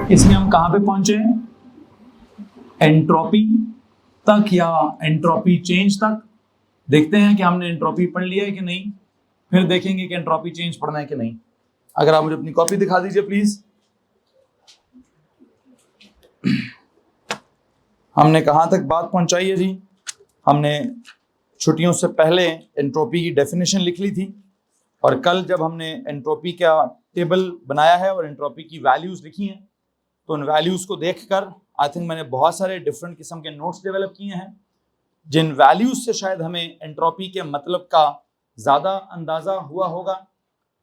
इसमें हम कहां पे पहुंचे हैं? एंट्रोपी तक या एंट्रोपी चेंज तक। देखते हैं कि हमने एंट्रोपी पढ़ लिया है कि नहीं, फिर देखेंगे कि एंट्रोपी चेंज पढ़ना है कि नहीं। अगर आप मुझे अपनी कॉपी दिखा दीजिए प्लीज। हमने कहां तक बात पहुंचाई है जी? हमने छुट्टियों से पहले एंट्रोपी की डेफिनेशन लिख ली थी, और कल जब हमने एंट्रोपी का टेबल बनाया है और एंट्रोपी की वैल्यूज लिखी हैं, तो उन वैल्यूज को देखकर आई थिंक मैंने बहुत सारे डिफरेंट किस्म के नोट्स डेवलप किए हैं, जिन वैल्यूज से शायद हमें एंट्रोपी के मतलब का ज़्यादा अंदाज़ा हुआ होगा।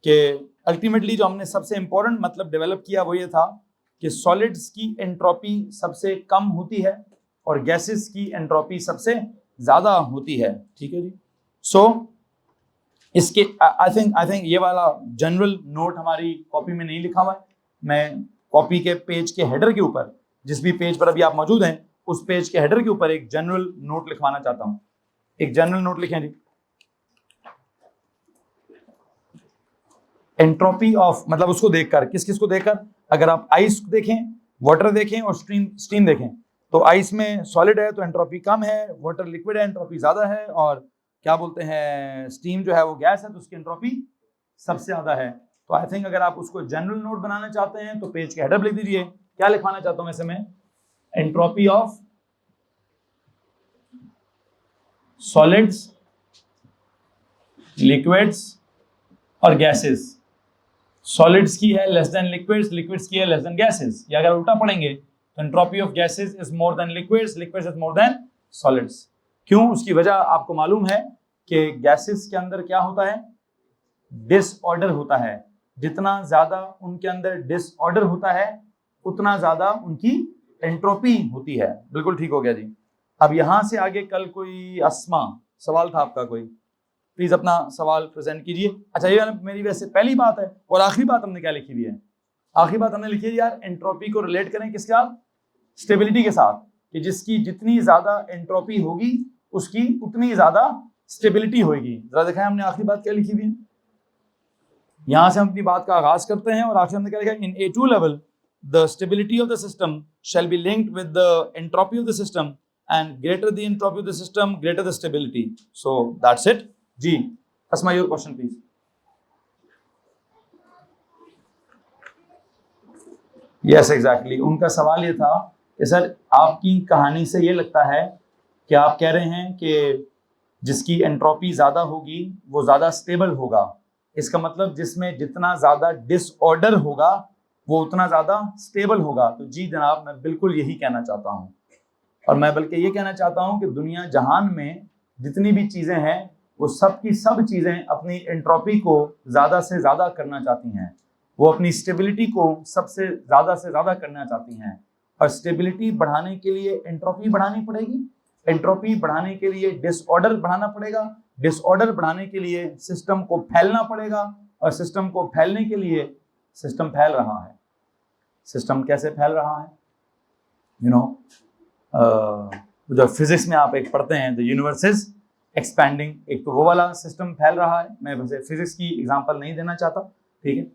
कि अल्टीमेटली जो हमने सबसे इंपॉर्टेंट मतलब डेवलप किया वो ये था कि सॉलिड्स की एंट्रोपी सबसे कम होती है और गैसेस की एंट्रोपी सबसे ज़्यादा होती है। ठीक है जी। सो इसके आई थिंक ये वाला जनरल नोट हमारी कॉपी में नहीं लिखा हुआ है। मैं कॉपी के पेज के हेडर के ऊपर, जिस भी पेज पर अभी आप मौजूद हैं, उस पेज के हेडर के ऊपर एक जनरल नोट लिखवाना चाहता हूं। एक जनरल नोट लिखें जी। एंट्रोपी ऑफ मतलब उसको देखकर, किस किस को देखकर? अगर आप आइस देखें, वाटर देखें और स्टीम देखें, तो आइस में सॉलिड है तो एंट्रोपी कम है, वाटर लिक्विड है एंट्रोपी ज्यादा है, और क्या बोलते हैं स्टीम जो है वो गैस है तो उसकी एंट्रोपी सबसे ज्यादा है। तो आई थिंक अगर आप उसको जनरल नोट बनाना चाहते हैं तो पेज के हेडर लिख दीजिए। क्या लिखवाना चाहता हूं वैसे मैं? एंट्रोपी ऑफ सॉलिड्स, लिक्विड्स और गैसेस। सॉलिड्स की है लेस देन लिक्विड्स, लिक्विड्स की है लेस देन गैसेस। या अगर उल्टा पढ़ेंगे तो entropy of gases is more than liquids, liquids is more than solids. क्यों? उसकी वजह आपको मालूम है कि गैसेस के अंदर क्या होता है? डिसऑर्डर होता है। जितना ज्यादा उनके अंदर डिसऑर्डर होता है उतना ज्यादा उनकी एंट्रोपी होती है। बिल्कुल ठीक हो गया जी। अब यहां से आगे कल कोई अस्मा सवाल था आपका कोई? प्लीज अपना सवाल प्रेजेंट कीजिए। अच्छा, ये मेरी वैसे पहली बात है। और आखिरी बात हमने क्या लिखी हुई है? आखिरी बात हमने लिखी है यार, एंट्रोपी को रिलेट करें किसके साथ? स्टेबिलिटी के साथ। कि जिसकी जितनी ज्यादा एंट्रोपी होगी उसकी उतनी ज्यादा स्टेबिलिटी होगी। जरा दिखाएं हमने आखिरी बात क्या लिखी हुई है। यहां से हम अपनी बात का आगाज करते हैं और आखिर हमने क्या लिखा है? In A2 level the stability of the system shall be linked with the entropy of the system, and greater the entropy of the system greater the stability. So that's it जी। Asma, your question please. Yes exactly, उनका सवाल ये था कि sir आपकी कहानी से ये लगता है कि आप कह रहे हैं कि जिसकी एंट्रोपी ज्यादा होगी वो ज्यादा स्टेबल होगा। इसका मतलब जिसमें जितना ज्यादा डिसऑर्डर होगा वो उतना ज्यादा स्टेबल होगा। तो जी जनाब, मैं बिल्कुल यही कहना चाहता हूं, और मैं बल्कि ये कहना चाहता हूं कि दुनिया जहान में जितनी भी चीजें हैं वो सब की सब चीजें अपनी एंट्रोपी को ज्यादा से ज्यादा करना चाहती हैं। वो अपनी स्टेबिलिटी को सबसे ज्यादा से ज्यादा करना चाहती हैं, और स्टेबिलिटी बढ़ाने के लिए एंट्रोपी बढ़ानी पड़ेगी, एंट्रोपी बढ़ाने के लिए डिसऑर्डर बढ़ाना पड़ेगा, डिसऑर्डर बढ़ाने के लिए सिस्टम को फैलना पड़ेगा, और सिस्टम को फैलने के लिए सिस्टम फैल रहा है। सिस्टम कैसे फैल रहा है? यू नो जो फिजिक्स में आप एक पढ़ते हैं, द यूनिवर्स इज एक्सपैंडिंग, एक तो वो वाला सिस्टम फैल रहा है। मैं वैसे फिजिक्स की एग्जांपल नहीं देना चाहता, ठीक है,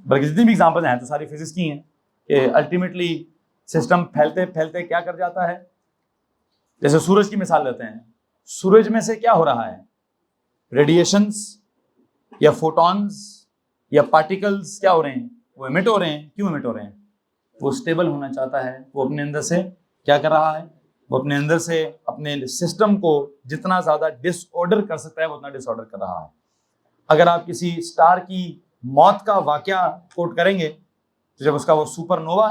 बल्कि जितनी भी एग्जांपल हैं तो सारी फिजिक्स की हैं कि अल्टीमेटली सिस्टम फैलते फैलते क्या कर जाता है। जैसे सूरज की मिसाल लेते हैं, सूरज में से क्या हो रहा है? रेडिएशंस या फोटॉन्स या पार्टिकल्स क्या हो रहे हैं? वो एमिट हो रहे हैं। क्यों एमिट हो रहे हैं? वो स्टेबल होना चाहता है। वो अपने अंदर से क्या कर रहा है? वो अपने अंदर से अपने सिस्टम को जितना ज्यादा डिसऑर्डर कर सकता है वो उतना डिसऑर्डर कर रहा है। अगर आप किसी स्टार की मौत का वाकया कोट करेंगे तो जब उसका वो सुपरनोवा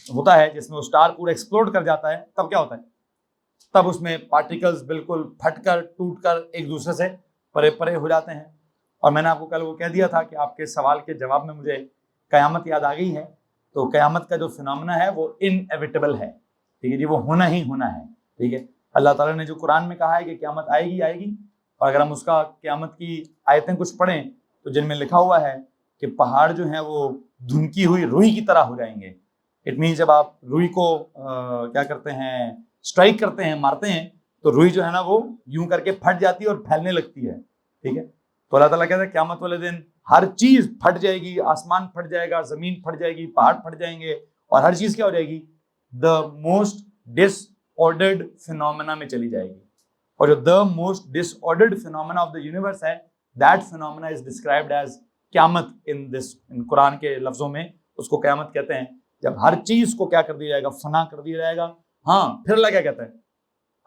होता है जिसमें वो स्टार पूरा एक्सप्लोड कर जाता है, तब क्या होता है? तब उसमें पार्टिकल्स बिल्कुल फटकर टूटकर एक दूसरे से परे परे हो जाते हैं। और मैंने आपको कल वो कह दिया था कि आपके सवाल के जवाब में मुझे कयामत याद आ गई है। तो कयामत का जो फिनोमेना है वो इनएविटेबल है, ठीक है जी, वो होना ही होना है। ठीक है, अल्लाह ताला ने जो कुरान में कहा है कि कयामत आएगी आएगी, और अगर हम उसका कयामत की आयतें कुछ पढ़ें तो जिनमें लिखा हुआ है कि पहाड़ जो है वो धुनकी हुई रुई की तरह हो जाएंगे। इट मीन जब आप रुई को क्या करते हैं, स्ट्राइक करते हैं, मारते हैं, तो रुई जो है ना वो यूं करके फट जाती है और फैलने लगती है। ठीक है, तो अल्लाह ताला कहता है क़यामत वाले दिन हर चीज फट जाएगी, आसमान फट जाएगा, जमीन फट जाएगी, पहाड़ फट जाएंगे, और हर चीज क्या हो जाएगी, द मोस्ट डिसऑर्डर्ड फिनोमेना में चली जाएगी। और जो the most disordered phenomena of the universe है, that phenomena is described as क़यामत इन कुरान के लफ्जों में उसको क़यामत कहते हैं। जब हर चीज को क्या कर दिया जाएगा, फना कर दिया जाएगा। हाँ, फिर अल्लाह क्या कहता है,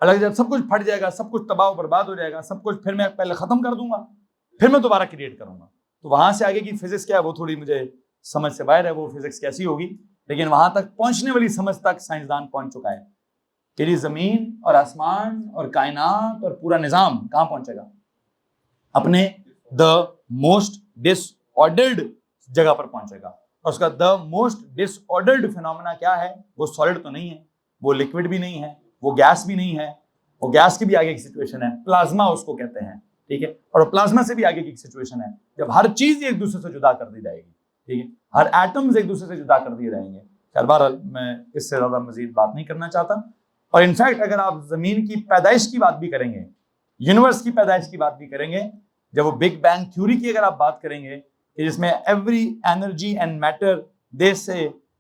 अल्लाह जब सब कुछ फट जाएगा, सब कुछ तबाह बर्बाद हो जाएगा, सब कुछ फिर मैं पहले खत्म कर दूंगा, फिर मैं दोबारा क्रिएट करूंगा। तो वहां से आगे की फिजिक्स क्या है वो थोड़ी मुझे समझ से बाहर है, वो फिजिक्स कैसी होगी, लेकिन वहां तक पहुंचने वाली समझ तक साइंसदान पहुंच चुका है कि ये जमीन और आसमान और कायनात और पूरा निजाम कहां पहुंचेगा, अपने द मोस्ट डिसऑर्डर्ड जगह पर पहुंचेगा। और उसका द मोस्ट डिसऑर्डर्ड फिनोमेना क्या है, वो सॉलिड तो नहीं है, वो लिक्विड भी नहीं है, वो गैस भी नहीं है, वो गैस की भी आगे की सिचुएशन है, प्लाज्मा उसको कहते हैं, ठीक है। और प्लाज्मा से भी आगे की सिचुएशन है जब हर चीज एक दूसरे से जुदा कर दी जाएगी, ठीक है, हर एटम्स एक दूसरे से जुदा कर दिए जाएंगे। बहरहाल मैं इससे ज्यादा मजीद बात नहीं करना चाहता। और इनफैक्ट अगर आप जमीन की पैदाइश की बात भी करेंगे, यूनिवर्स की पैदाइश की बात भी करेंगे, जब वो बिग बैंग थ्योरी की अगर आप बात करेंगे कि जिसमें every energy and matter they say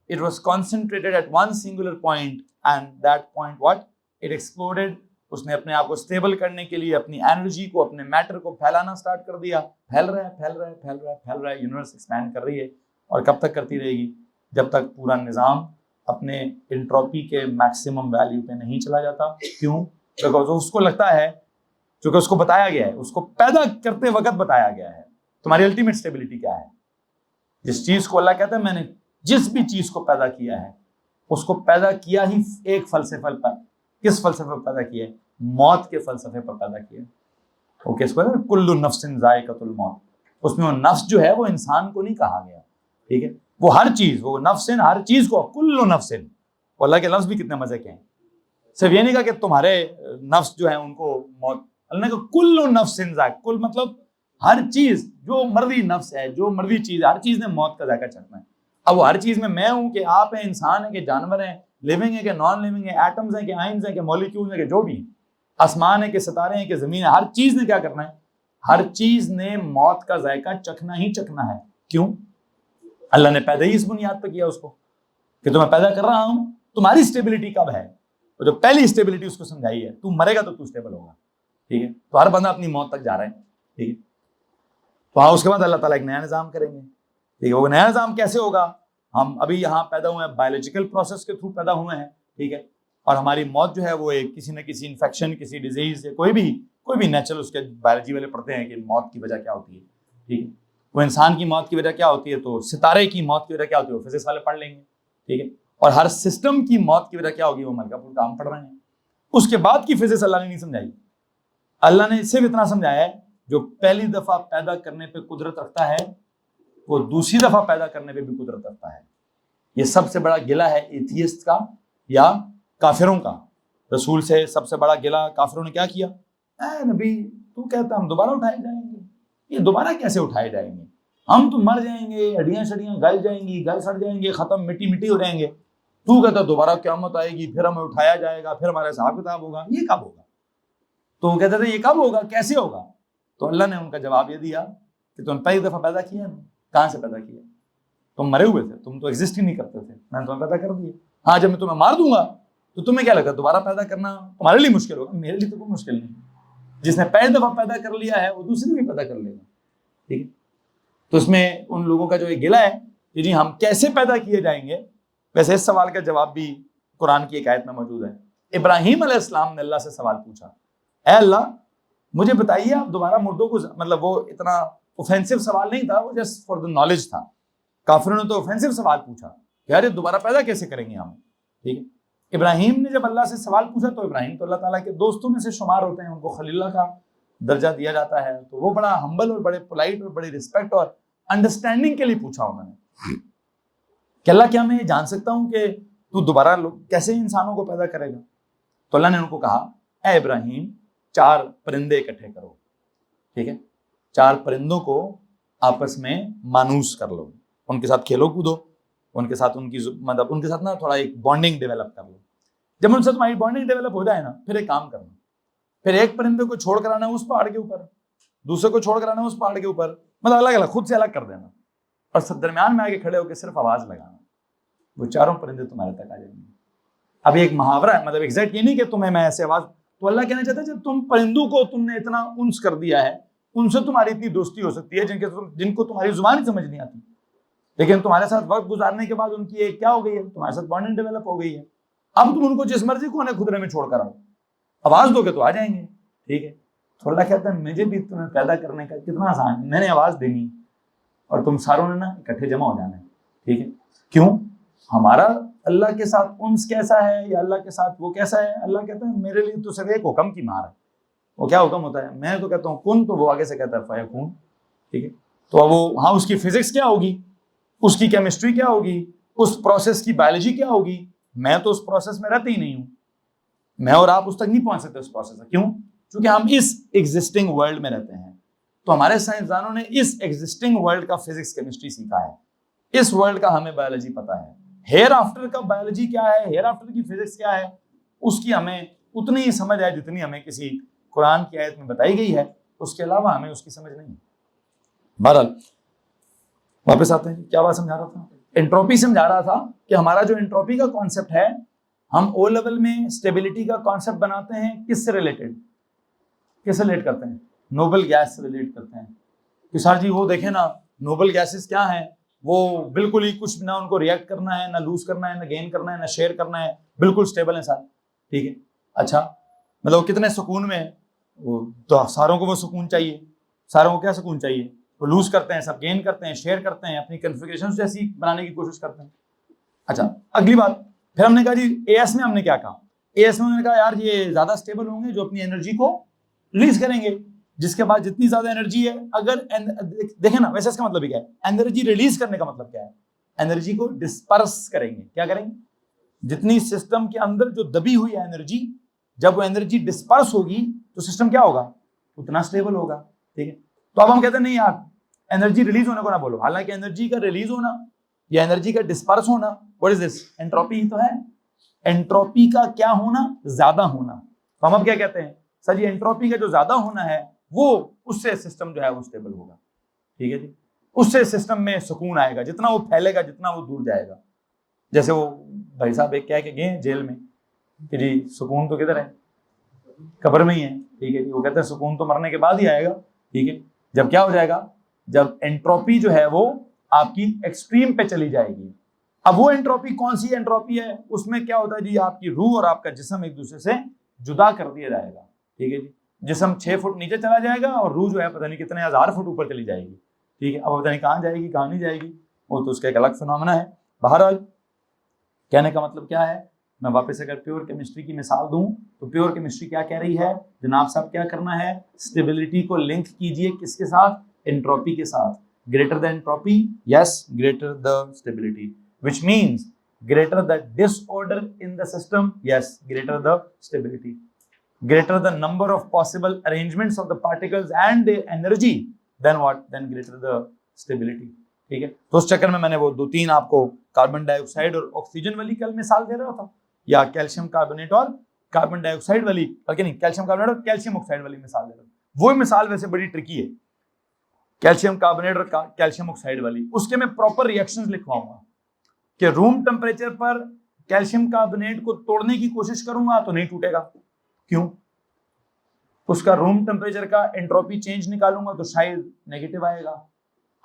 it was concentrated at one singular point and that point what it exploded. उसने अपने आप को स्टेबल करने के लिए अपनी एनर्जी को, अपने मैटर को फैलाना स्टार्ट कर दिया, फैल रहा है, फैल रहा है, फैल रहा है, फैल रहा है, यूनिवर्स एक्सपैंड कर रही है। और कब तक करती रहेगी, जब तक पूरा निज़ाम अपने एंट्रोपी के मैक्सिमम वैल्यू पे नहीं चला जाता। क्यों? बिकॉज उसको लगता है, क्योंकि उसको बताया गया है, उसको पैदा करते वक्त बताया गया है तुम्हारी अल्टीमेट स्टेबिलिटी क्या है। जिस चीज को अल्लाह कहता है मैंने जिस भी चीज को पैदा किया है उसको पैदा किया ही एक फलसफे पर। किस फलसफे पर पैदा किया है? मौत के फलसफे पर पैदा किया है। वो किसको है? कुल्लु नफ्सिन ज़ाइक़तुल मौत। उसमें वो नफ्स जो है वो इंसान को नहीं कहा गया, ठीक है, वो हर चीज, वो नफ्सिन हर चीज को, कुल्लु नफ्सिन। अल्लाह के लफ्ज भी कितने मजे के हैं। सिर्फ ये नहीं कहा कि तुम्हारे नफ्स जो है उनको मौत, अल्लाह ने कहा कुल्लु नफ्सिन ज़ाइक़। कुल मतलब हर चीज, जो मर्जी नफ्स है, जो मर्जी चीज, हर चीज ने मौत का जायका चखना है। अब वो हर चीज में मैं हूं कि आप हैं, इंसान है कि जानवर हैं, लिविंग है कि नॉन लिविंग है, एटम्स हैं कि आयंस हैं कि मॉलिक्यूल्स हैं कि जो भी, आसमान है कि सितारे हैं कि जमीन है, हर चीज ने क्या करना है? हर चीज ने मौत का जायका चखना ही चखना है। क्यों? अल्लाह ने पैदा ही इस बुनियाद पर किया उसको कि तुम्हें पैदा कर रहा हूं, तुम्हारी स्टेबिलिटी कब है? तो जो पहली स्टेबिलिटी उसको समझाई है, तू मरेगा तो तू स्टेबल होगा, ठीक है। तो हर बंदा अपनी मौत तक जा रहा है, ठीक है। तो हाँ, उसके बाद अल्लाह ताला एक नया निज़ाम करेंगे, ठीक है। वो नया निज़ाम कैसे होगा? हम अभी यहाँ पैदा हुए हैं, बायोलॉजिकल प्रोसेस के थ्रू पैदा हुए हैं, ठीक है। और हमारी मौत जो है वो एक किसी न किसी इन्फेक्शन, किसी डिजीज या कोई भी नेचुरल, उसके बायोलॉजी वाले पढ़ते हैं कि मौत की वजह क्या होती है, ठीक है। वो इंसान की मौत की वजह क्या होती है, तो सितारे की मौत की वजह क्या होती है, वो फिजिक्स वाले पढ़ लेंगे, ठीक है। और हर सिस्टम की मौत की वजह क्या होगी, वो मलका पुल का हम पढ़ रहे हैं। उसके बाद की फिजिक्स अल्लाह ने नहीं समझाई। अल्लाह ने सिर्फ इतना समझाया है, जो पहली दफा पैदा करने पे कुदरत रखता है वो दूसरी दफा पैदा करने पे भी कुदरत रखता है। ये सबसे बड़ा गिला है एथियस्ट का या काफिरों का। रसूल से सबसे बड़ा गिला काफिरों ने क्या किया? ऐ नबी, तू कहता हम दोबारा उठाए जाएंगे, ये दोबारा कैसे उठाए जाएंगे? हम तो मर जाएंगे, हड्डियां शड्डियां गल जाएंगी, गल सड़ जाएंगे, खत्म, मिट्टी मिट्टी हो जाएंगे। तू कहता दोबारा क़यामत आएगी, फिर हमें उठाया जाएगा, फिर हमारा हिसाब किताब होगा। ये कब होगा? तो वो कहते थे ये कब होगा, कैसे होगा? तो अल्लाह ने उनका जवाब ये दिया कि तुम पहली दफा पैदा किया, कहां से पैदा किया? तुम मरे हुए थे, तुम तो एग्जिस्ट ही नहीं करते थे, मैंने तुम्हें पैदा कर दिया। हाँ, जब मैं तुम्हें मार दूंगा तो तुम्हें क्या लगता है दोबारा पैदा करना तुम्हारे लिए मुश्किल होगा? मेरे लिए तो कोई मुश्किल नहीं। जिसने पहली दफा पैदा कर लिया है वो दूसरी भी पैदा कर लेगा, ठीक है। तो इसमें उन लोगों का जो एक गिला है कि जी हम कैसे पैदा किए जाएंगे, वैसे इस सवाल का जवाब भी कुरान की एक आयत में मौजूद है। इब्राहीम अलैहिस्सलाम ने अल्लाह से सवाल पूछा, ऐ अल्लाह मुझे बताइए आप दोबारा मुर्दों को, मतलब वो इतना ऑफेंसिव सवाल नहीं था, वो जस्ट फॉर द नॉलेज था। काफिरों ने तो ऑफेंसिव सवाल पूछा कि यार दोबारा पैदा कैसे करेंगे हम, ठीक है। इब्राहीम ने जब अल्लाह से सवाल पूछा तो इब्राहीम तो अल्लाह ताला के दोस्तों में से शुमार होते हैं, उनको खलीलुल्लाह का दर्जा दिया जाता है। तो वो बड़ा हम्बल और बड़े पोलाइट और बड़ी रिस्पेक्ट और अंडरस्टैंडिंग के लिए पूछा उन्होंने कि अल्लाह क्या मैं ये जान सकता हूँ कि तू दोबारा कैसे इंसानों को पैदा करेगा? तो अल्लाह ने उनको कहा, ए इब्राहीम 4 परिंदे इकट्ठे करो, ठीक है। 4 परिंदों को आपस में मानूस कर लो, उनके साथ खेलो कूदो, उनके साथ मतलब उनके साथ ना थोड़ा एक बॉन्डिंग डेवलप कर लो। जब उनसे तुम्हारी बॉन्डिंग डेवलप हो जाए ना, फिर एक काम करना, फिर एक परिंदे को छोड़ कर आना उस पहाड़ के ऊपर, दूसरे को छोड़ कर आना उस पहाड़ के ऊपर, मतलब अलग अलग, खुद से अलग कर देना, और सब दरमियान में आके खड़े होकर सिर्फ आवाज लगाना, वो चारों परिंदे तुम्हारे तक आ जाएंगे। अब एक मुहावरा है, मतलब एग्जैक्ट ये नहीं कि तुम्हें मैं ऐसे आवाज, तो अल्लाह कहना चाहता है जब तुम परिंदों को तुमने इतना उन्स कर दिया है, उनसे तुम्हारी इतनी दोस्ती हो सकती है जिनको तुम्हारी जुबान ही समझ नहीं आती, लेकिन तुम्हारे साथ वक्त गुजारने के बाद उनकी एक क्या हो गई है, तुम्हारे साथ बॉन्डिंग डेवलप हो गई है। अब तुम उनको जिस मर्जी कोने खुदरे में छोड़कर आओ, आवाज दोगे तो आ जाएंगे, ठीक है। तो अल्लाह कहता है मुझे भी तुम्हें पैदा करने का कितना आसान है, मैंने आवाज देनी और तुम सारों ने ना इकट्ठे जमा हो जाना है, ठीक है। क्यों? हमारा अल्लाह के साथ उन्स कैसा है या अल्लाह के साथ वो कैसा है? अल्लाह कहता है मेरे लिए तो सिर्फ एक हुक्म की मार है। वो क्या हुक्म होता है? मैं तो कहता हूँ कुन, तो वो आगे से कहता है फयकून, ठीक है। तो अब वो, हाँ, उसकी फिजिक्स क्या होगी, उसकी केमिस्ट्री क्या होगी, उस प्रोसेस की बायोलॉजी क्या होगी, मैं तो उस प्रोसेस में रहते ही नहीं हूँ, मैं और आप उस तक नहीं पहुंच सकते उस प्रोसेस में। क्यों? क्योंकि हम इस एग्जिस्टिंग वर्ल्ड में रहते हैं। तो हमारे साइंसदानों ने इस एग्जिस्टिंग वर्ल्ड का फिजिक्स केमिस्ट्री सीखा है, इस वर्ल्ड का हमें बायोलॉजी पता है, हेयर आफ्टर का बायोलॉजी क्या है, हेयर आफ्टर की फिजिक्स क्या है, उसकी हमें उतनी ही समझ है जितनी हमें किसी कुरान की आयत में बताई गई है, उसके अलावा हमें उसकी समझ नहीं है। बहरहाल वापस आते हैं, क्या बात समझा रहा था? एंट्रोपी समझा रहा था कि हमारा जो एंट्रोपी का कॉन्सेप्ट है, हम ओ लेवल में स्टेबिलिटी का कॉन्सेप्ट बनाते हैं, किससे रिलेटेड, किससे रिलेट करते हैं? नोबल गैस से रिलेट करते हैं कि सर जी वो देखें ना, नोबल गैसेस क्या है, वो बिल्कुल ही कुछ ना उनको रिएक्ट करना है, ना लूज करना है, ना गेन करना है, ना शेयर करना है, बिल्कुल स्टेबल है सर, ठीक है। अच्छा, मतलब कितने सुकून में है वो, तो सारों को वो सुकून चाहिए, सारों को क्या सुकून चाहिए, वो लूज करते हैं, सब गेन करते हैं, शेयर करते हैं, अपनी कॉन्फ़िगरेशन जैसी बनाने की कोशिश करते हैं। अच्छा, अगली बात, फिर हमने कहा जी एएस में हमने क्या कहा, एएस में हमने कहा यार ये ज्यादा स्टेबल होंगे जो अपनी एनर्जी को रिलीज करेंगे, जिसके बाद जितनी ज्यादा एनर्जी है, अगर देखें ना, वैसे इसका मतलब क्या है, एनर्जी रिलीज करने का मतलब क्या है, एनर्जी को डिस्पर्स करेंगे, क्या करेंगे, जितनी सिस्टम के अंदर जो दबी हुई है एनर्जी, जब वो एनर्जी डिस्पर्स होगी तो सिस्टम क्या होगा, उतना स्टेबल होगा, ठीक है। तो अब हम कहते हैं नहीं यार, एनर्जी रिलीज होने को ना बोलो, हालांकि एनर्जी का रिलीज होना या एनर्जी का डिस्पर्स होना, व्हाट इज दिस, एंट्रोपी ही तो है। एंट्रोपी का क्या होना, ज्यादा होना। तो हम अब क्या कहते हैं, सर जी एंट्रोपी का जो ज्यादा होना है वो, उससे सिस्टम जो है वो स्टेबल होगा, ठीक है जी, उससे सिस्टम में सुकून आएगा, जितना वो फैलेगा जितना वो दूर जाएगा। जैसे वो भाई साहब एक कह के गए जेल में कि जी सुकून तो किधर है, कब्र में ही है, ठीक है जी। वो कहते हैं सुकून तो मरने के बाद ही आएगा, ठीक है। जब क्या हो जाएगा, जब एंट्रोपी जो है वो आपकी एक्सट्रीम पे चली जाएगी। अब वो एंट्रोपी कौन सी एंट्रोपी है, उसमें क्या होता है जी, आपकी रूह और आपका जिस्म एक दूसरे से जुदा कर दिया जाएगा, ठीक है जी। जिस्म 6 फुट नीचे चला जाएगा और रूह जो है पता नहीं कितने हजार फुट ऊपर चली जाएगी, ठीक है। अब पता नहीं कहाँ जाएगी कहाँ नहीं जाएगी, वो तो उसका एक अलग फिनोमेना है। बहरहाल कहने का मतलब क्या है, मैं वापस अगर प्योर केमिस्ट्री की मिसाल दूं तो प्योर केमिस्ट्री क्या कह रही है, जनाब साहब क्या करना है, स्टेबिलिटी को लिंक कीजिए किसके साथ, एंट्रोपी के साथ। Greater the entropy, yes, greater the stability, which means greater the disorder in the system, yes, greater the stability. Greater the number of possible arrangements of the particles and their energy, then what? Then greater the stability, ठीक है। तो उस चक्कर में मैंने वो 2-3 आपको carbon dioxide और ऑक्सीजन वाली कल मिसाल दे रहा था, या कैल्शियम कार्बोनेट और कार्बन डाइऑक्साइड वाली, बल्कि नहीं, कैल्शियम कार्बोनेट और कैल्शियम ऑक्साइड वाली मिसाल दे रहा हूं। वो मिसाल वैसे बड़ी ट्रिकी है, कैल्शियम कार्बोनेट और कैल्शियम ऑक्साइड वाली, उसके मैं प्रॉपर रिएक्शंस लिखवाऊंगा कि रूम टेम्परेचर पर कैल्शियम कार्बोनेट को तोड़ने की कोशिश करूंगा तो नहीं टूटेगा, क्यों, उसका रूम टेम्परेचर का एंट्रोपी चेंज निकालूंगा तो शायद नेगेटिव आएगा,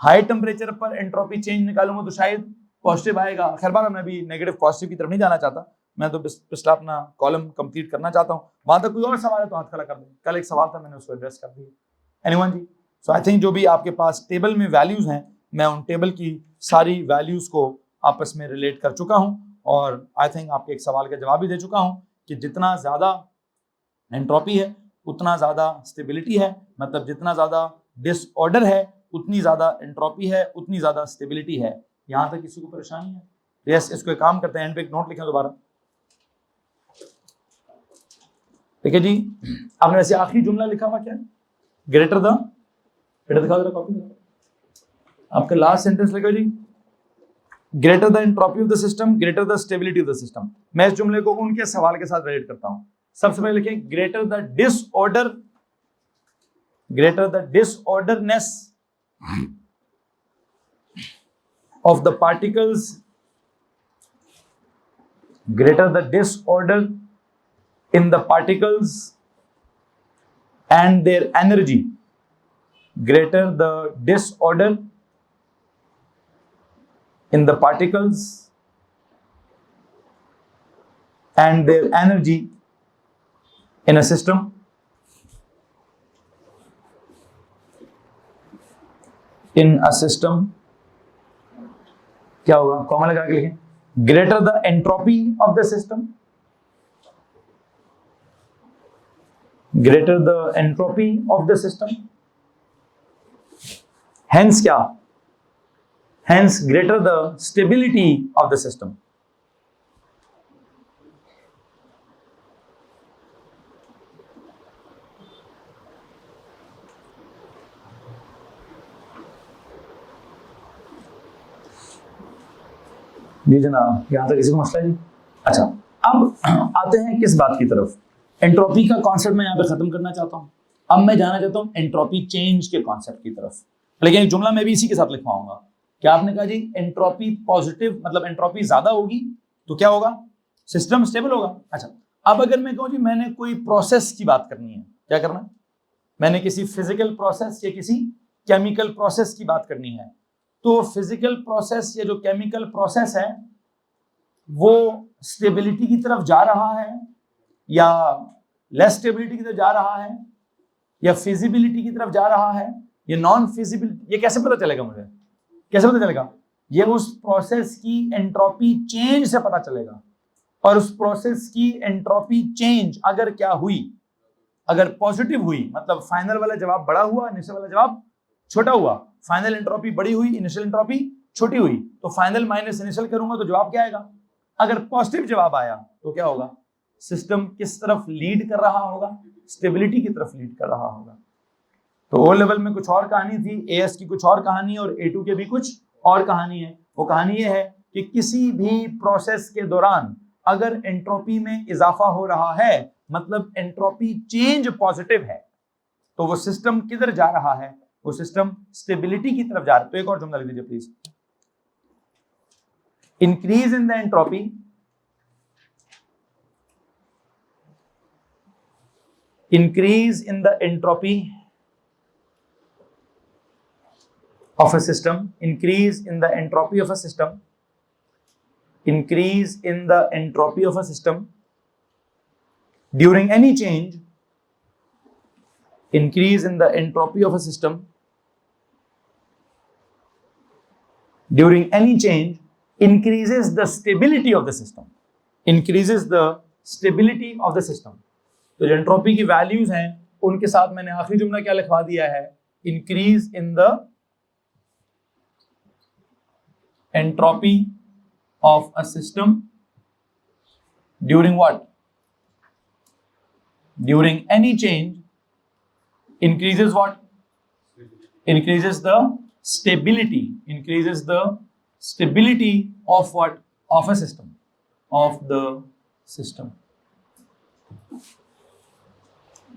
हाई टेम्परेचर पर एंट्रोपी चेंज निकालूंगा तो शायद पॉजिटिव आएगा। खैर बार मैं भी नेगेटिव पॉजिटिव की तरफ नहीं जाना चाहता, मैं तो पिछला अपना कॉलम कंप्लीट करना चाहता हूं। वहां तक कोई और सवाल है तो हाथ खड़ा कर दें, कल एक सवाल था मैंने उसको एड्रेस कर दिया। Anyone ji, so I think जो भी आपके पास टेबल में वैल्यूज हैं, मैं उन टेबल की सारी वैल्यूज को आपस में रिलेट कर चुका हूं, और आई थिंक आपके एक सवाल का जवाब भी दे चुका हूं कि जितना ज्यादा एंट्रोपी है उतना ज्यादा स्टेबिलिटी है, मतलब जितना ज्यादा डिसऑर्डर है उतनी ज्यादा एंट्रोपी है, उतनी ज्यादा स्टेबिलिटी है। यहां तक किसी को परेशानी है? यस, इसको एक काम करते हैं, एंड पे एक नोट लिखें दोबारा, ठीक है जी। आपने वैसे आखिरी जुमला लिखा हुआ क्या, ग्रेटर द, बेटा दिखाओ जरा कॉपी, आपका लास्ट सेंटेंस लिखो जी, greater the entropy of the system, greater the stability of the system. मैं इस जुमले को उनके सवाल के साथ रिलेट करता हूं। सबसे पहले लिखें greater the disorder, greater the disorderness of the particles, greater the disorder in the particles and their energy, greater the disorder in the particles and their energy in a system, in a system, क्या होगा, comma लगा के लिखें, greater the entropy of the system, greater the entropy of the system, hence क्या, hence greater the stability of the system. जी जनाब, यहां तक किसी को मसला है जी? अच्छा, अब आते हैं किस बात की तरफ, एंट्रोपी का कॉन्सेप्ट मैं यहां पे खत्म करना चाहता हूं। अब मैं जाना चाहता हूं एंट्रोपी चेंज के कॉन्सेप्ट की तरफ, लेकिन एक जुमला मैं भी इसी के साथ लिखवाऊंगा। क्या आपने कहा जी एंट्रोपी पॉजिटिव, मतलब एंट्रोपी ज्यादा होगी तो क्या होगा, सिस्टम स्टेबल होगा। अच्छा, अब अगर मैं कहूं जी मैंने कोई प्रोसेस की बात करनी है, क्या करना है, मैंने किसी फिजिकल प्रोसेस या किसी केमिकल प्रोसेस की बात करनी है, तो फिजिकल प्रोसेस या जो केमिकल प्रोसेस है वो स्टेबिलिटी की तरफ जा रहा है या लेस स्टेबिलिटी की तरफ जा रहा है या फिजिबिलिटी की तरफ जा रहा है या नॉन फिजिबिलिटी, ये कैसे पता चलेगा मुझे, कैसे पता चलेगा, ये उस प्रोसेस की एंट्रोपी चेंज से पता चलेगा। और उस प्रोसेस की एंट्रोपी चेंज अगर क्या हुई, अगर पॉजिटिव हुई, मतलब फाइनल वाला जवाब बड़ा हुआ, इनिशियल वाला जवाब छोटा हुआ, फाइनल एंट्रोपी बड़ी हुई, इनिशियल एंट्रोपी छोटी हुई, तो फाइनल माइनस इनिशियल करूंगा तो जवाब क्या आएगा। अगर पॉजिटिव जवाब आया तो क्या होगा, सिस्टम किस तरफ लीड कर रहा होगा, स्टेबिलिटी की तरफ लीड कर रहा होगा। तो ओ लेवल में कुछ और कहानी थी, एएस की कुछ और कहानी और ए2 के भी कुछ और कहानी है। वो कहानी ये है कि किसी भी प्रोसेस के दौरान अगर एंट्रोपी में इजाफा हो रहा है, मतलब एंट्रोपी चेंज पॉजिटिव है, तो वो सिस्टम किधर जा रहा है, वो सिस्टम स्टेबिलिटी की तरफ जा रहा है। तो एक और जुमला लिख दीजिए please, increase in the entropy, increase in the entropy of a system, increase in the entropy of a system, increase in the entropy of a system during any change, increase in the entropy of a system during any change increases the stability of the system, increases the stability of the system। तो जो entropy की values हैं उनके साथ मैंने आखिरी जुमला क्या लिखवा दिया है, increase in the entropy of a system during what, during any change increases what, increases the stability, increases the stability of what, of a system, of the system।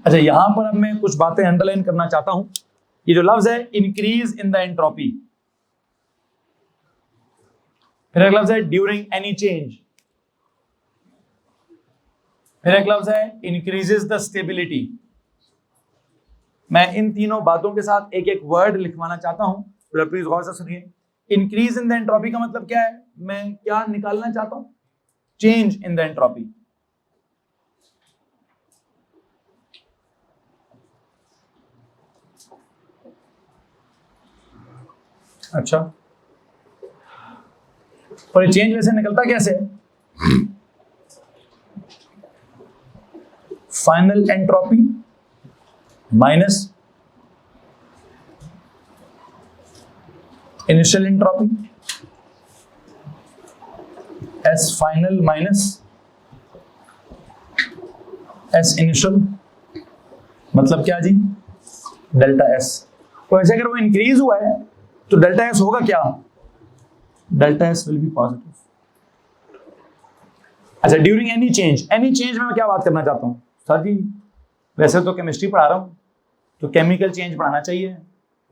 अच्छा, यहां पर अब मैं कुछ बातें अंडरलाइन करना चाहता हूं। ये जो लफ्ज है इंक्रीज इन द एंट्रोपी, फिर एक लफ्ज है ड्यूरिंग एनी चेंज, फिर एक लफ्ज है इंक्रीजेस द स्टेबिलिटी। मैं इन तीनों बातों के साथ एक एक वर्ड लिखवाना चाहता हूं, तो प्लीज गौर से सुनिए। इंक्रीज इन द एंट्रोपी का मतलब क्या है, मैं क्या निकालना चाहता हूं, चेंज इन द एंट्रोपी। अच्छा, और चेंज वैसे निकलता कैसे, final entropy minus initial entropy, S final minus S initial, मतलब क्या जी, डेल्टा एस। तो ऐसे अगर वो इंक्रीज हुआ है तो डेल्टा एस होगा क्या, delta S will be positive. अच्छा, during any change, any change में मैं क्या बात करना चाहता हूं सर जी, वैसे तो केमिस्ट्री पढ़ा रहा हूं, तो केमिकल चेंज पढ़ाना चाहिए,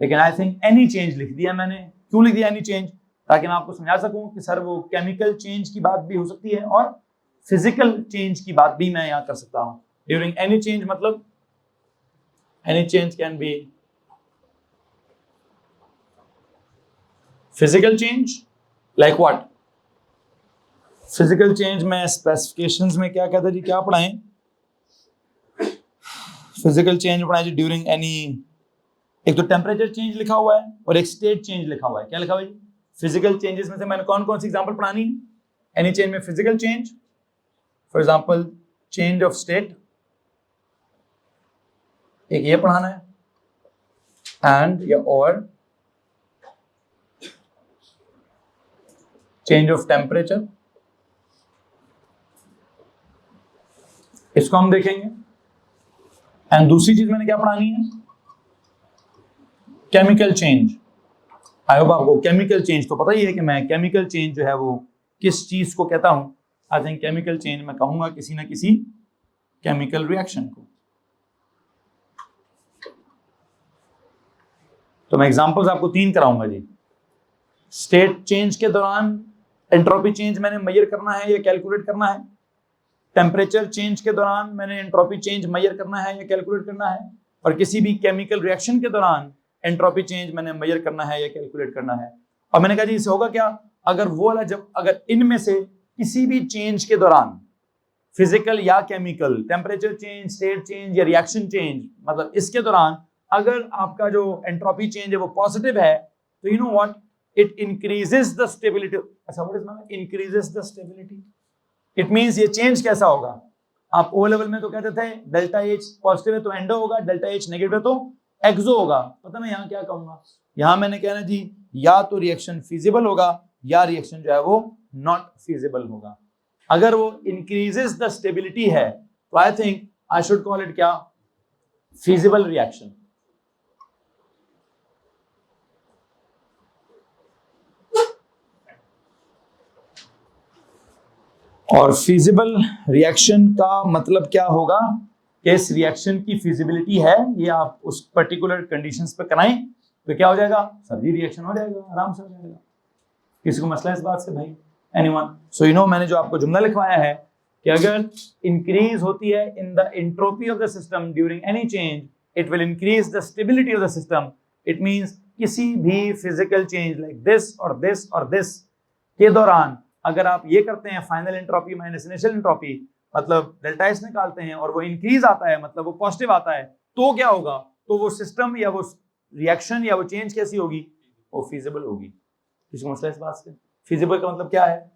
लेकिन आई थिंक एनी चेंज लिख दिया मैंने। क्यों लिख दिया एनी चेंज? ताकि मैं आपको समझा सकूं कि सर वो केमिकल चेंज की बात भी हो सकती है और फिजिकल चेंज की बात भी मैं यहाँ कर सकता हूँ। ड्यूरिंग एनी चेंज मतलब any change can be physical change, like what? Physical change में स्पेसिफिकेशंस में क्या कहता है जी, क्या पढ़ाएं? फिजिकल चेंज पढ़ाएं जी ड्यूरिंग एनी, एक तो टेम्परेचर चेंज लिखा हुआ है और एक स्टेट चेंज लिखा हुआ है। क्या लिखा हुआ है जी? फिजिकल चेंजेस में से मैंने कौन कौन सी एग्जांपल पढ़ानी है? एनी चेंज में physical change, for example change of state, एक ये पढ़ाना है, एंड या और चेंज ऑफ टेम्परेचर, इसको हम देखेंगे। एंड दूसरी चीज मैंने क्या पढ़ानी है? Chemical change. आई होप आपको केमिकल चेंज तो पता ही है कि मैं केमिकल चेंज जो है वो किस चीज को कहता हूं। आई थिंक केमिकल चेंज मैं कहूंगा किसी ना किसी केमिकल रिएक्शन को। तो मैं एग्जांपल्स आपको 3 कराऊंगा जी। स्टेट चेंज के दौरान एंट्रोपी चेंज मैंने मेजर करना है या कैलकुलेट करना है। टेम्परेचर चेंज के दौरान मैंने एंट्रोपी चेंज मेजर करना है या कैलकुलेट करना है। और किसी भी केमिकल रिएक्शन के दौरान एंट्रोपी चेंज मैंने मेजर करना है या कैलकुलेट करना है। और मैंने कहा जी इससे होगा क्या? अगर वो वाला जब अगर इनमें से किसी भी चेंज के दौरान फिजिकल या chemical, temperature change, state change या रिएक्शन चेंज, मतलब इसके दौरान अगर आपका जो एंट्रोपी चेंज है वो पॉजिटिव है, तो you know what, it increases the stability. अच्छा, what is mean increases the stability? It means ये चेंज कैसा होगा? आप ओ लेवल में तो कहते थे डेल्टा एच पॉजिटिव है तो एंडो होगा, डेल्टा एच नेगेटिव है तो एक्सो होगा। पता मैं यहाँ क्या कहूंगा? यहाँ मैंने कहना जी या तो रिएक्शन फिजिबल होगा या रिएक्शन जो है वो नॉट फिजिबल होगा। अगर वो इंक्रीजेस द स्टेबिलिटी है तो I think I should call it क्या? Feasible reaction. और फिजिबल रिएक्शन का मतलब क्या होगा कि इस रिएक्शन की फिजिबिलिटी है, ये आप उस पर्टिकुलर कंडीशंस पे कराएं तो क्या हो जाएगा? सर जी रिएक्शन हो जाएगा, आराम से हो जाएगा। किसी को मसला है इस बात से भाई? एनीवन? सो यू नो मैंने जो आपको जुमला लिखवाया है कि अगर इंक्रीज होती है in the entropy of the system during any change, it will increase the stability of the system. It means किसी भी फिजिकल चेंज लाइक दिस और दिस और दिस के दौरान अगर आप ये करते हैं final entropy minus initial entropy, मतलब डेल्टा एस निकालते हैं और वो इंक्रीज आता है, मतलब वो पॉजिटिव आता है, तो क्या होगा? तो वो सिस्टम या वो रिएक्शन या वो चेंज कैसी होगी? वो फिजिबल होगी। किसी मसला इस बात से? फिजिबल का मतलब क्या है?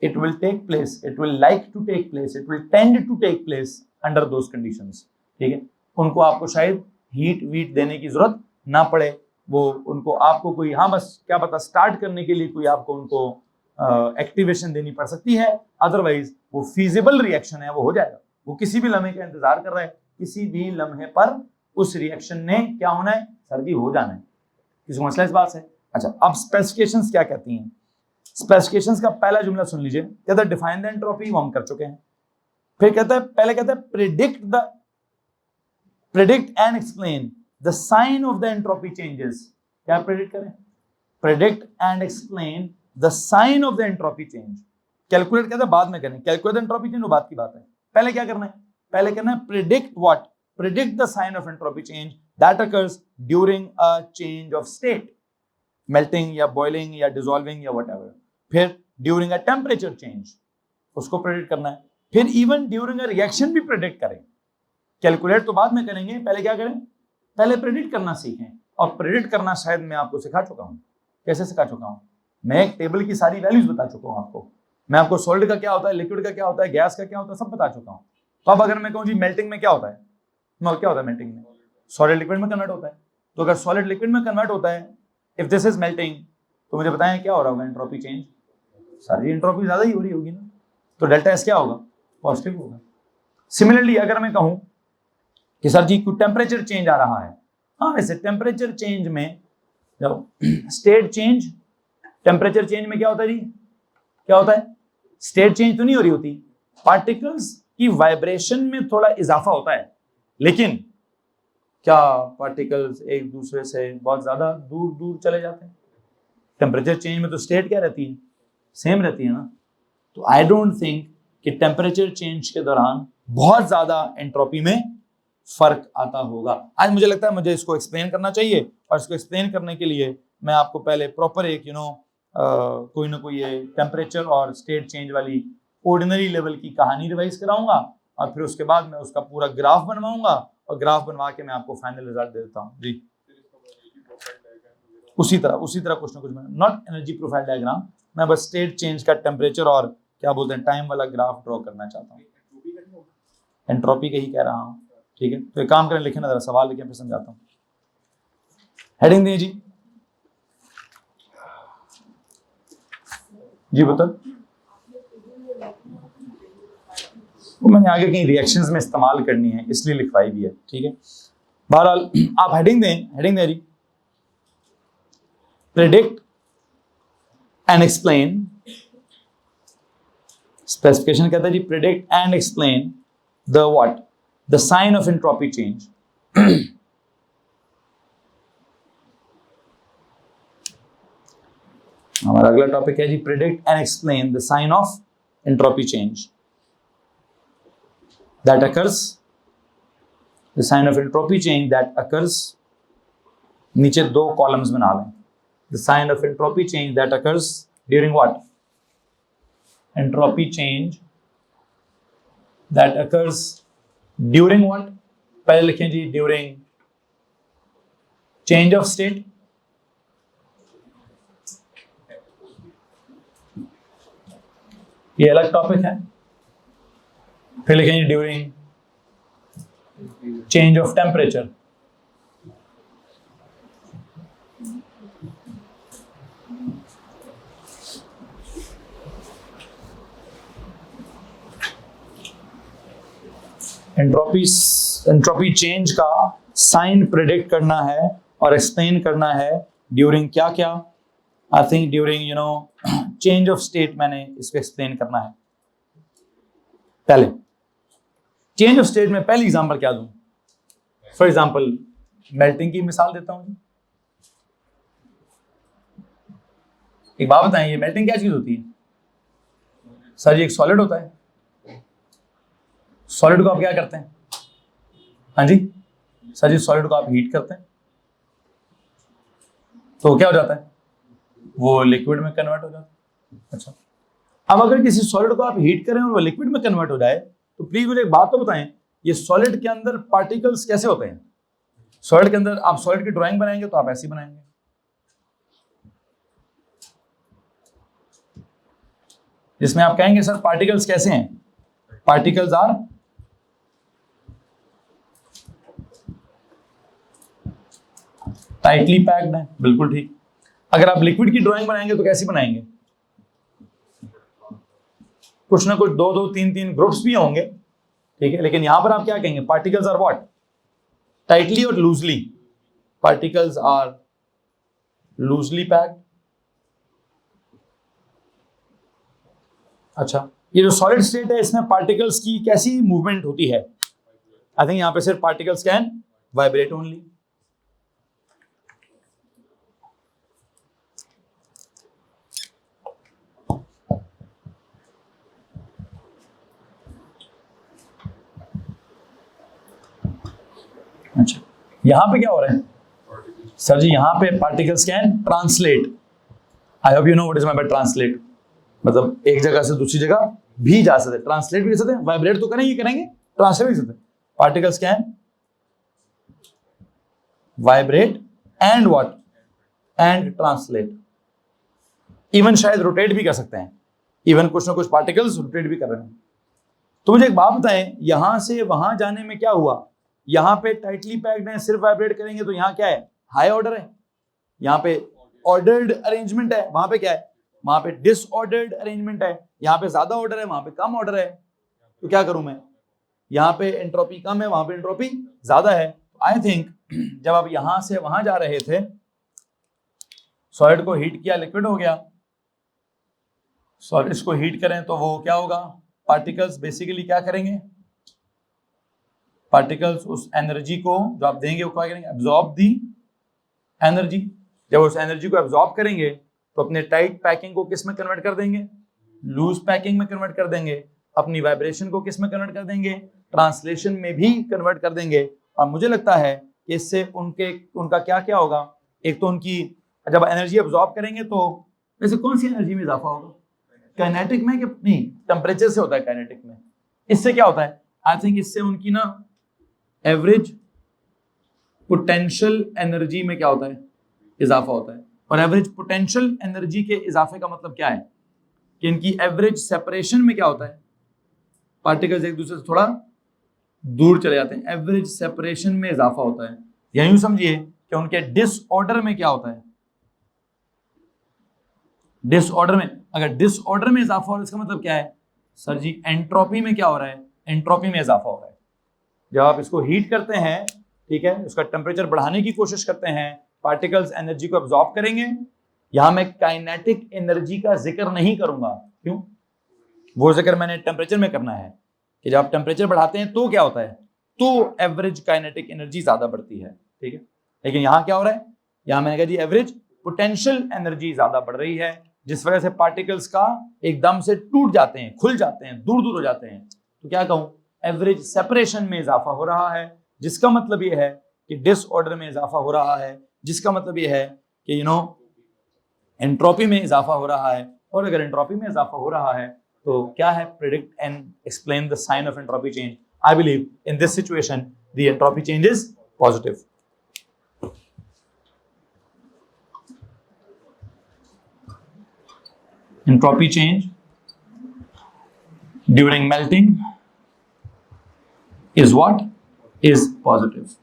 It will take place, it will like to take place, it will tend to take place under those conditions. ठीक है, उनको आपको शायद हीट वीट देने की जरूरत ना पड़े, वो उनको आपको कोई, हाँ बस क्या पता स्टार्ट करने के लिए कोई आपको उनको एक्टिवेशन देनी पड़ सकती है, अदरवाइज वो फिजिबल रिएक्शन है वो हो जाएगा। वो किसी भी लम्हे का इंतजार कर रहा है, किसी भी लम्हे पर उस रिएक्शन ने क्या होना है? सर्दी हो जाना है। किसी मसला इस बात से? अच्छा, अब स्पेसिफिकेशंस क्या कहती हैं? स्पेसिफिकेशंस का पहला जुमला सुन लीजिए, कहता है डिफाइन द एंट्रोपी, वो हम कर चुके हैं। फिर कहता है, पहले कहता है predict and explain the sign of the entropy changes. क्या प्रेडिक्ट करें? Predict and explain the sign of the entropy change. Calculate कहता है बाद में करें, कैलकुलेट एंट्रोपी चेंज वो बात की बात है। पहले क्या करना है? पहले करना है predict what? Predict the sign of entropy change that occurs during a change of state, melting या बॉइलिंग या डिसॉल्विंग या व्हाटएवर। फिर ड्यूरिंग अ टेम्परेचर चेंज, उसको प्रेडिक्ट करना है। फिर इवन ड्यूरिंग अ रिएक्शन भी प्रेडिक्ट करें। कैलकुलेट तो बाद में करेंगे, पहले क्या करें? पहले प्रेडिक्ट करना सीखें। और प्रेडिक्ट करना शायद मैं आपको सिखा चुका हूं। कैसे सिखा चुका हूं? मैं एक टेबल की सारी वैल्यूज बता चुका हूं आपको। मैं आपको सॉलिड का क्या होता है, लिक्विड का क्या होता है, गैस का क्या होता है, सब बता चुका हूं। तो अब अगर मैं कहूं जी मेल्टिंग में क्या होता है, क्या होता है मेल्टिंग में? सॉलिड लिक्विड में कन्वर्ट होता है। तो अगर सॉलिड लिक्विड में कन्वर्ट होता है, इफ दिस इज मेल्टिंग, तो मुझे बताएं क्या हो रहा होगा? Entropy change. सारी एंट्रोपी ज्यादा ही हो रही होगी ना, तो डेल्टा एस क्या होगा? पॉजिटिव होगा। सिमिलरली अगर मैं कहूं कि सर जी कुछ टेम्परेचर चेंज आ रहा है, हाँ वैसे टेम्परेचर चेंज में जब स्टेट चेंज, टेम्परेचर चेंज में क्या होता है जी? क्या होता है? स्टेट चेंज तो नहीं हो रही होती, पार्टिकल्स की वाइब्रेशन में थोड़ा इजाफा होता है, लेकिन क्या पार्टिकल्स एक दूसरे से बहुत ज्यादा दूर दूर चले जाते हैं? टेम्परेचर चेंज में तो स्टेट क्या रहती है, सेम रहती है ना। तो आई डोंट थिंक कि टेम्परेचर चेंज के दौरान बहुत ज्यादा एंट्रोपी में फर्क आता होगा। आज मुझे लगता है मुझे इसको एक्सप्लेन करना चाहिए, और इसको एक्सप्लेन करने के लिए मैं आपको पहले प्रॉपर एक कोई ना कोई ये टेम्परेचर और स्टेट चेंज वाली ऑर्डिनरी लेवल की कहानी रिवाइज कराऊंगा, और फिर उसके बाद मैं उसका पूरा ग्राफ बनवाऊंगा, और ग्राफ बनवा के मैं आपको फाइनल रिजल्ट दे देता हूँ जी। उसी तरह कुछ ना कुछ, नॉट एनर्जी प्रोफाइल डायग्राम, मैं बस स्टेट चेंज का टेम्परेचर और क्या बोलते हैं टाइम वाला ग्राफ ड्रॉ करना चाहता हूँ। एंट्रोपी का ही कह रहा हूँ, ठीक है। तो एक काम करें, लिखें ना जरा, सवाल लिखें, फिर समझाता हूँ। हेडिंग दें जी, जी बता। वो मैंने आगे कहीं रिएक्शंस में इस्तेमाल करनी है इसलिए लिखवाई भी है, ठीक है। बहरहाल आप हेडिंग दें जी, प्रेडिक्ट एंड एक्सप्लेन। स्पेसिफिकेशन कहता है जी, predict and explain the what, the sign of entropy change. हमारा अगला टॉपिक है जी, predict and explain the sign of entropy change that occurs, the sign of entropy change that occurs, नीचे दो columns बना लें, the sign of entropy change that occurs during what, entropy change that occurs during what, पहले लिखें जी during change of state, ये अलग topic है। फिर लिखेंगे during change of temperature, entropy change का साइन प्रेडिक्ट करना है और एक्सप्लेन करना है ड्यूरिंग क्या क्या, I think during change of state, मैंने इसको एक्सप्लेन करना है। पहले चेंज ऑफ स्टेट में पहली एग्जांपल क्या दूं, फॉर एग्जांपल मेल्टिंग की मिसाल देता हूं। एक बात बताएं, ये मेल्टिंग क्या चीज होती है? सर जी एक सॉलिड होता है, सॉलिड को आप क्या करते हैं? हाँ जी सर जी, सॉलिड को आप हीट करते हैं तो क्या हो जाता है, वो लिक्विड में कन्वर्ट हो जाता है। अच्छा, अब अगर किसी सॉलिड को आप हीट करें और वो लिक्विड में कन्वर्ट हो जाए, तो प्लीज मुझे एक बात तो बताएं, ये सॉलिड के अंदर पार्टिकल्स कैसे होते हैं? सॉलिड के अंदर आप सॉलिड की ड्राइंग बनाएंगे तो आप ऐसी बनाएंगे, जिसमें आप कहेंगे सर पार्टिकल्स कैसे हैं, पार्टिकल्स आर टाइटली पैक्ड है, बिल्कुल ठीक। अगर आप लिक्विड की ड्राइंग बनाएंगे तो कैसी बनाएंगे? कुछ ना कुछ दो दो तीन तीन ग्रुप्स भी होंगे, ठीक है, लेकिन यहां पर आप क्या कहेंगे, पार्टिकल्स आर व्हाट, टाइटली और loosely, particles are loosely packed. अच्छा, ये जो सॉलिड स्टेट है इसमें पार्टिकल्स की कैसी मूवमेंट होती है? आई थिंक यहां पे सिर्फ पार्टिकल्स कैन वाइब्रेट ओनली। अच्छा, यहां पे क्या हो रहा है सर जी? यहां पे particles can translate. I hope you know what is my translate, मतलब एक जगह से दूसरी जगह भी जा सकते हैं, ट्रांसलेट भी कर सकते हैं, वाइब्रेट तो करेंगे ट्रांसलेट भी कर सकते हैं। Particles can vibrate and what, and translate. Even शायद रोटेट भी कर सकते हैं, इवन कुछ ना कुछ पार्टिकल्स रोटेट भी कर रहे हैं। तो मुझे एक बात बताएं, यहां से वहां जाने में क्या हुआ? यहां पे टाइटली पैक्ड है, सिर्फ वाइब्रेट करेंगे तो यहां क्या है, हाई ऑर्डर है, यहां पे ऑर्डर्ड अरेंजमेंट है, वहां पे क्या है, वहां पे डिसऑर्डर्ड अरेंजमेंट है, यहां पे ज्यादा ऑर्डर है, वहां पे कम ऑर्डर है। तो क्या करूं मैं, यहां पे एंट्रोपी कम है, वहां पे एंट्रोपी ज्यादा है। आई थिंक जब आप यहां से वहां जा रहे थे, सॉलिड को हीट किया, लिक्विड हो गया, सॉलिड्स को हीट करें तो वो क्या होगा, पार्टिकल्स बेसिकली क्या करेंगे, पार्टिकल्स उस एनर्जी को जो आप देंगे वो क्या करेंगे, एब्जॉर्ब दी एनर्जी। जब उस एनर्जी को एब्जॉर्ब करेंगे तो अपने टाइट पैकिंग को किस में कन्वर्ट कर देंगे, लूज पैकिंग में कन्वर्ट कर देंगे। अपनी वाइब्रेशन को किस में कन्वर्ट कर देंगे, ट्रांसलेशन में भी कन्वर्ट कर देंगे। और मुझे लगता है कि इससे उनका क्या क्या होगा, एक तो उनकी जब एनर्जी एब्जॉर्ब करेंगे तो वैसे कौन सी एनर्जी में इजाफा होगा, काइनेटिक में कि नहीं, टेम्परेचर से होता है काइनेटिक में। इससे क्या होता है, आई थिंक इससे उनकी ना एवरेज पोटेंशियल एनर्जी में क्या होता है, इजाफा होता है। और एवरेज पोटेंशियल एनर्जी के इजाफे का मतलब क्या है कि इनकी एवरेज सेपरेशन में क्या होता है, पार्टिकल्स एक दूसरे से थोड़ा दूर चले जाते हैं, एवरेज सेपरेशन में इजाफा होता है। या यूं समझिए कि उनके डिसऑर्डर में क्या होता है, डिसऑर्डर में, अगर डिसऑर्डर में इजाफा हो रहा है इसका मतलब क्या है सर जी, एंट्रोपी में क्या हो रहा है, एंट्रोपी में इजाफा हो रहा है। जब आप इसको हीट करते हैं, ठीक है, उसका टेम्परेचर बढ़ाने की कोशिश करते हैं, पार्टिकल्स एनर्जी को एब्जॉर्ब करेंगे। यहां मैं काइनेटिक एनर्जी का जिक्र नहीं करूंगा, क्यों, वो जिक्र मैंने टेम्परेचर में करना है कि जब आप टेम्परेचर बढ़ाते हैं तो क्या होता है, तो एवरेज काइनेटिक एनर्जी ज्यादा बढ़ती है, ठीक है। लेकिन यहां क्या हो रहा है, यहां मैंने कहा जी एवरेज पोटेंशियल एनर्जी ज्यादा बढ़ रही है, जिस वजह से पार्टिकल्स का एकदम से टूट जाते हैं, खुल जाते हैं, दूर दूर हो जाते हैं। तो क्या कहूं, एवरेज सेपरेशन में इजाफा हो रहा है, जिसका मतलब यह है कि डिसऑर्डर में इजाफा हो रहा है, जिसका मतलब यह है कि एंट्रोपी में इजाफा हो रहा है। और अगर एंट्रोपी में इजाफा हो रहा है तो क्या है, predict and explain the sign of entropy change. I believe in this situation the entropy change is positive. Entropy change during melting is what? Is positive.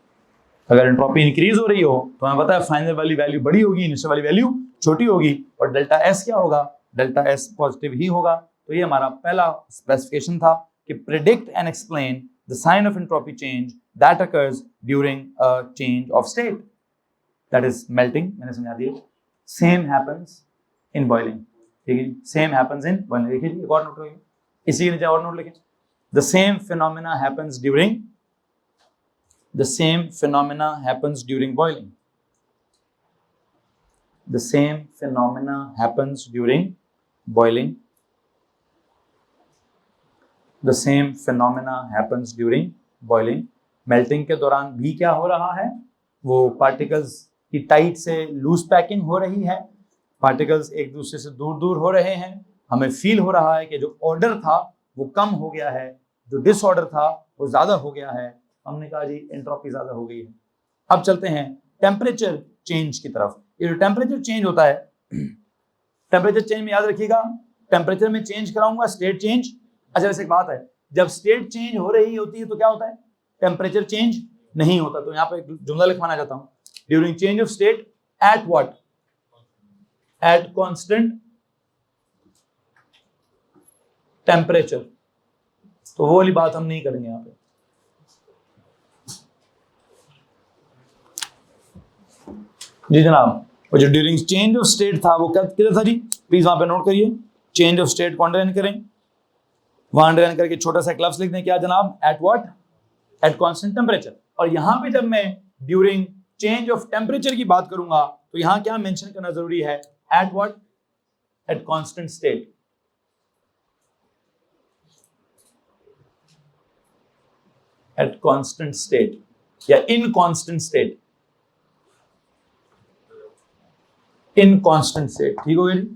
अगर एंट्रोपी इंक्रीज हो रही हो तो हमें पता है फाइनल वाली वैल्यू बड़ी होगी, इनिशियल वाली वैल्यू छोटी होगी, और डेल्टा एस क्या होगा, डेल्टा एस पॉजिटिव ही होगा। तो ये हमारा पहला स्पेसिफिकेशन था कि predict and explain the sign of entropy change that occurs during a change of state, that is melting, मैंने समझा दिया। सेम हैपेंस इन बॉइलिंग, ठीक है, सेम हैपेंस इन बॉइलिंग। देखिए एक और नोट रखिए, इसी के नीचे और नोट लिखें, the same phenomena happens during, the same phenomena happens during boiling, the same phenomena happens during boiling, the same phenomena happens during boiling। Melting के दौरान भी क्या हो रहा है, वो पार्टिकल्स की टाइट से लूज पैकिंग हो रही है, पार्टिकल्स एक दूसरे से दूर दूर हो रहे हैं। हमें फील हो रहा है कि जो ऑर्डर था वो कम हो गया है, जो डिसऑर्डर था वो ज्यादा हो गया है। हमने कहा जी एंट्रोपी ज्यादा हो गई है। अब चलते हैं टेम्परेचर चेंज की तरफ। ये जो टेम्परेचर चेंज होता है, टेम्परेचर चेंज में याद रखिएगा, टेम्परेचर में चेंज कराऊंगा स्टेट चेंज। अच्छा वैसे एक बात है, जब स्टेट चेंज हो रही होती है तो क्या होता है, टेम्परेचर चेंज नहीं होता। तो यहाँ पे एक जुमला लिखवाना चाहता हूं, during change of state eight what, at constant temperature. तो वो वाली बात हम नहीं करेंगे यहाँ पे। जी जनाब, वो जो ड्यूरिंग चेंज ऑफ स्टेट था वो किधर था जी, प्लीज वहां पे नोट करिए, चेंज ऑफ स्टेट को अंडरलाइन करें, वहां अंडरलाइन करके छोटा सा क्लब्स लिख दें, क्या जनाब, eight what, at constant temperature. और यहां पे जब मैं ड्यूरिंग चेंज ऑफ टेम्परेचर की बात करूंगा तो यहां क्या मेंशन करना जरूरी है, eight what, at constant state. At constant state या इन कांस्टेंट स्टेट, इन कांस्टेंट स्टेट, ठीक हो गया जी,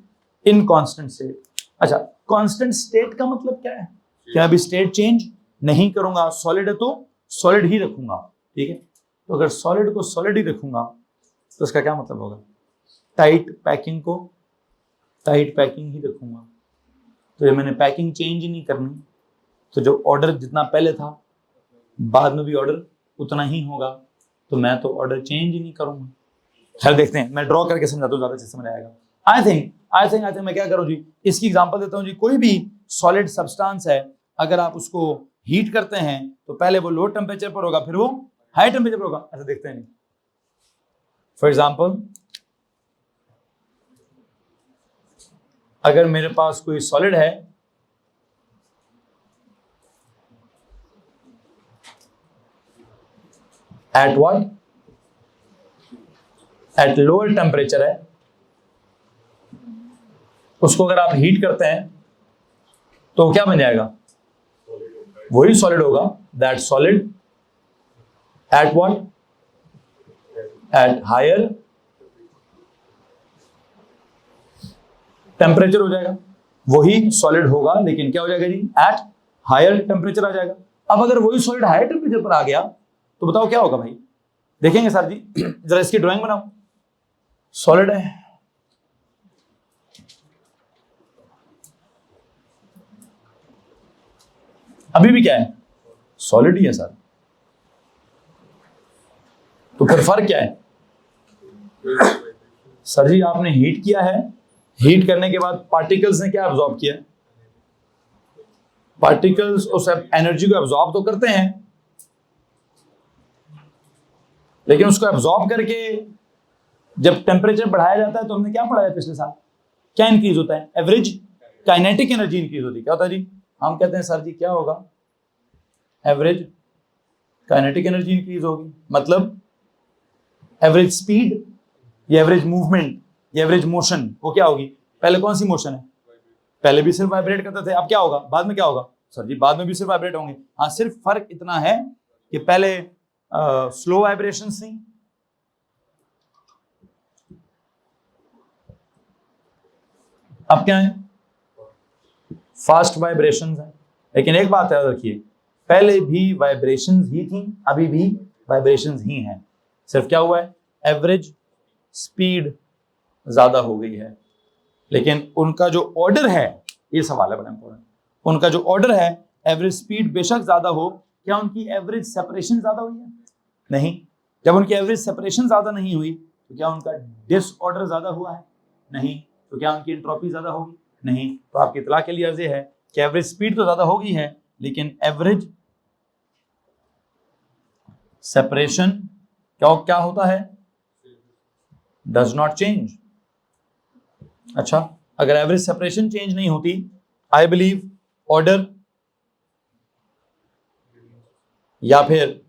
इन कांस्टेंट स्टेट। अच्छा, कांस्टेंट स्टेट का मतलब क्या है, क्या अभी स्टेट चेंज नहीं करूंगा, सॉलिड है तो सॉलिड ही रखूंगा, ठीक है। तो अगर सॉलिड को सॉलिड ही रखूंगा तो उसका क्या मतलब होगा, टाइट पैकिंग को टाइट पैकिंग ही रखूंगा। तो जब मैंने पैकिंग चेंज ही नहीं करनी तो जो ऑर्डर जितना पहले था बाद में भी ऑर्डर उतना ही होगा, तो मैं तो ऑर्डर चेंज ही नहीं करूंगा। खैर देखते हैं, मैं ड्रॉ करके समझाता हूँ, ज्यादा अच्छे समझ आएगा। आई थिंक मैं क्या करूँ जी, इसकी एग्जांपल देता हूँ जी। कोई भी सॉलिड सब्सटेंस है, अगर आप उसको हीट करते हैं तो पहले वो लो टेम्परेचर पर होगा, फिर वो हाई टेम्परेचर पर होगा। ऐसा देखते हैं, फॉर एग्जाम्पल अगर मेरे पास कोई सॉलिड है, eight what, at lower temperature है, उसको अगर आप हीट करते हैं तो क्या बन जाएगा, वही सॉलिड होगा। That solid at what, at higher temperature हो जाएगा, वही सॉलिड होगा, लेकिन क्या हो जाएगा जी, एट हायर टेम्परेचर आ जाएगा। अब अगर वही सॉलिड हायर टेम्परेचर पर आ गया तो बताओ क्या होगा भाई, देखेंगे सर जी, जरा इसकी ड्राइंग बनाओ। सॉलिड है, अभी भी क्या है, सॉलिड ही है सर, तो फिर फर्क क्या है सर जी, आपने हीट किया है, हीट करने के बाद पार्टिकल्स ने क्या एब्जॉर्ब किया, पार्टिकल्स उस एनर्जी को एब्जॉर्ब तो करते हैं, लेकिन उसको एब्जॉर्ब करके जब टेम्परेचर बढ़ाया जाता है तो हमने क्या पढ़ाया पिछले साल, क्या इंक्रीज होता है, एवरेज काइनेटिक एनर्जी इंक्रीज होती है। क्या होता है जी, हम कहते हैं सर जी क्या होगा, एवरेज काइनेटिक एनर्जी इंक्रीज होगी, मतलब एवरेज स्पीड या एवरेज मूवमेंट या एवरेज मोशन वो क्या होगी, पहले कौन सी मोशन है, पहले भी सिर्फ वाइब्रेट करते थे, अब क्या होगा, बाद में क्या होगा सर जी, बाद में भी सिर्फ वाइब्रेट होंगे। हाँ, सिर्फ फर्क इतना है कि पहले स्लो वाइब्रेशंस थी, अब क्या है, फास्ट वाइब्रेशंस है। लेकिन एक बात याद रखिए, पहले भी वाइब्रेशंस ही थी, अभी भी वाइब्रेशंस ही हैं, सिर्फ क्या हुआ है, एवरेज स्पीड ज्यादा हो गई है, लेकिन उनका जो ऑर्डर है, ये सवाल है बड़ा इंपॉर्टेंट, उनका जो ऑर्डर है, एवरेज स्पीड बेशक ज्यादा हो, क्या उनकी एवरेज सेपरेशन ज्यादा हुई है, नहीं। जब उनकी एवरेज सेपरेशन ज्यादा नहीं हुई तो क्या उनका डिसऑर्डर ज्यादा हुआ है, नहीं। तो क्या उनकी एंट्रोपी ज्यादा होगी, नहीं। तो आपकी इत्तला के लिए अर्ज है कि एवरेज स्पीड तो ज्यादा होगी है, लेकिन एवरेज सेपरेशन क्या होता है, डज नॉट चेंज। अच्छा, अगर एवरेज सेपरेशन चेंज नहीं होती, आई बिलीव ऑर्डर या फिर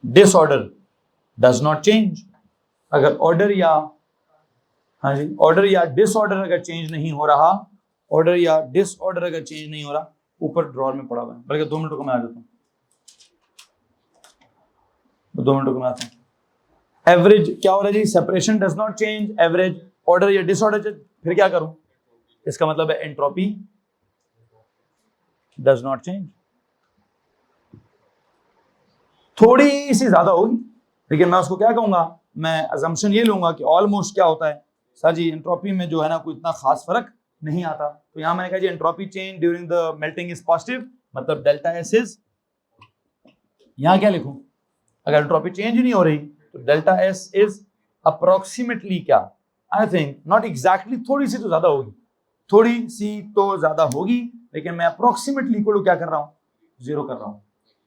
डिसऑर्डर डज नॉट चेंज। अगर ऑर्डर या, हाँ जी, ऑर्डर या डिसऑर्डर अगर चेंज नहीं हो रहा, ऑर्डर या डिसऑर्डर अगर चेंज नहीं हो रहा, ऊपर ड्रॉअर में पड़ा हुआ है, बल्कि 2 मिनटों को मैं आ जाता हूँ, 2 मिनटों को मैं आता हूँ। एवरेज क्या हो रहा है जी, separation does not change, average order या डिसऑर्डर, फिर क्या करूं, इसका मतलब है एंट्रोपी डज नॉट चेंज। थोड़ी सी ज्यादा होगी, लेकिन मैं उसको क्या कहूंगा, मैं अजम्पशन ये लूंगा कि ऑलमोस्ट क्या होता है सर जी, एंट्रोपी में जो है ना कोई इतना खास फर्क नहीं आता। तो यहां मैंने कहा जी entropy change during the melting is positive, मतलब डेल्टा एस इज, यहां क्या लिखूं, अगर एंट्रोपी चेंज ही नहीं हो रही तो डेल्टा एस इज अप्रोक्सीमेटली क्या, आई थिंक नॉट एग्जैक्टली, थोड़ी सी तो ज्यादा होगी, थोड़ी सी तो ज्यादा होगी, लेकिन मैं अप्रोक्सीमेटली को क्या कर रहा हूँ, 0 कर रहा हूँ।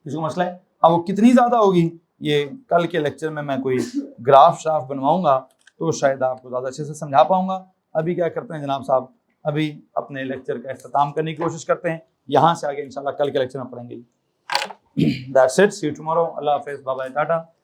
किसी को मसला है, अब वो कितनी ज्यादा होगी, ये कल के लेक्चर में मैं कोई ग्राफ श्राफ बनवाऊंगा तो शायद आपको ज्यादा अच्छे से समझा पाऊंगा। अभी क्या करते हैं जनाब साहब, अभी अपने लेक्चर का इख्तिताम करने की कोशिश करते हैं, यहाँ से आगे इंशाल्लाह कल के लेक्चर में पढ़ेंगे। That's it, see you tomorrow, अल्लाह हाफिज़, बाय बाय, टाटा।